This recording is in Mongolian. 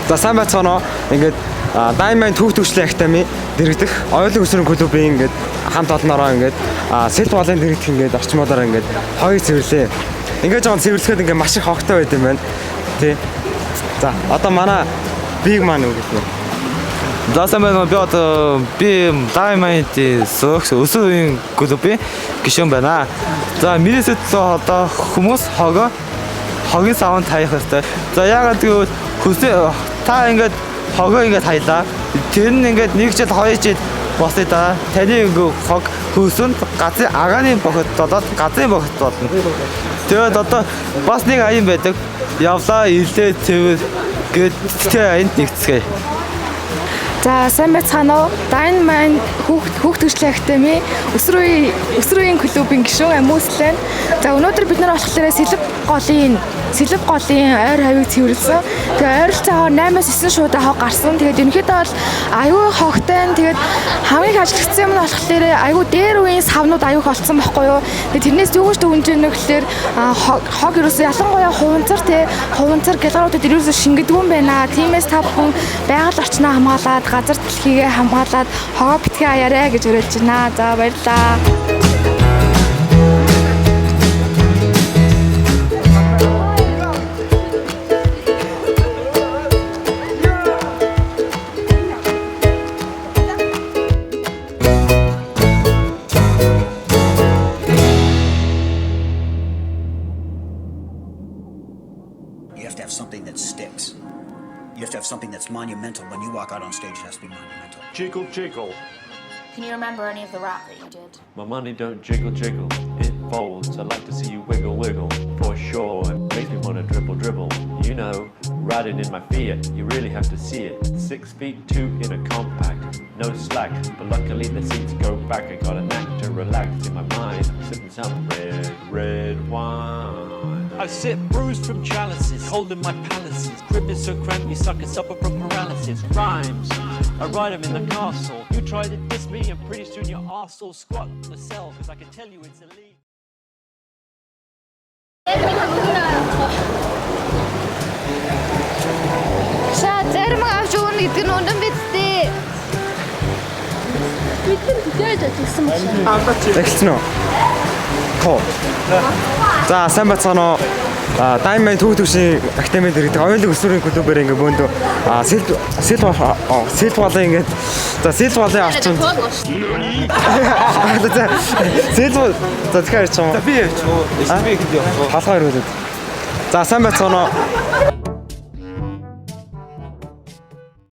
За сайн байцгаана. Ингээд Diamond түүх-төвчлэн академи дэрэгдэх оюулын өсвөрийн клубын ингээд хамт олноороо ингээд сэлб голын дэрэгдэх ингээд орчмуудаар ингээд хоёрыг цэвэрлээ. Ингээд жоон цэвэрлэхэд ингээд маш их хогтой байд юм байна. Тий. За одоо манай big man үгэлээ. За сайн байна уу? Би Diamond өсвөрийн клубын гишүүн байна. За миний сэтлээ одоо хүмүүс хогийн савнд таях хэрэгтэй. За яагаад гэвэл та ингээд хогоо ингээд хаялаа. Тэр нь ингээд 1 жил 2 жил босъё да. Таны хог хөөсөнд газрын агааны бохот додоод газрын бохот болно. Тэгээд одоо бас нэг аян байдаг. Явлаа илээ цэвэр гээд тэр аянд нэгцгээе. За сайн байцгаана уу? Diamond хүүхдүүдийн академи өсвөрийн клубын гишүүн Амүслэн. За өнөөдөр бид нар болохоор сэлб голын ойр хавийг цэвэрлсэн. Тэгээ ойролцоогоор 8-9 шуудаа хог гарсан. Тэгээд ерөнхийдөө бол аюу хогтой. Тэгээд хамгийн их ажиглагдсан юм нь болохоор аюу дээр үеийн савнууд аюу их олцсон байхгүй юу? Тэгээд тэрнээс юу гэж дүгнэж байна гэхээр хог ерөөсөө ялангуяа хуванцар гэлгаруудад ерөөсөө шингэдэггүй юм байна. Тиймээс та бүхэн байгаль орчноо хамгаалаад газар дэлхийгээ хамгаалаад хогоо битгий аяарэ гэж уриалж байна. За баярлалаа. You have to have something that sticks. You have to have something that's monumental. When you walk out on stage, it has to be monumental. Jiggle, jiggle. Can you remember any of the rap that you did? My money don't jiggle, jiggle. It folds. I like to see you wiggle, wiggle. For sure. It makes me want to dribble, dribble. You know, riding in my Fiat. You really have to see it. 6 feet 2 in a compact. No slack. But luckily the seats go back. I got a knack to relax in my mind. I'm sipping some red wine. I sit bruised from chalices, holding my palaces. Crib is so cramped, you suckers suffer from paralysis. Rhymes, I write them in the castle. You try to diss me, and pretty soon your arse will squat on the cell, cause I can tell you it's illegal. Зарим авч өгнө гэдэг нь үнэн биз дээ. Бид тэгээд ажилласан байна. Эхэлсэн үү? Тоо. За сайн байцгаана уу? Diamond түүх-төвчлэн академи дэрэгдэх оюулын өсвөрийн клубээр ингээд бөөндөө сэлб голын ингээд за сэлб голын орчинд за тэгэхээр ч юм уу? Би явчих уу? Би хэд явах вэ? Халахаар хөлөөд. За сайн байцгаана уу?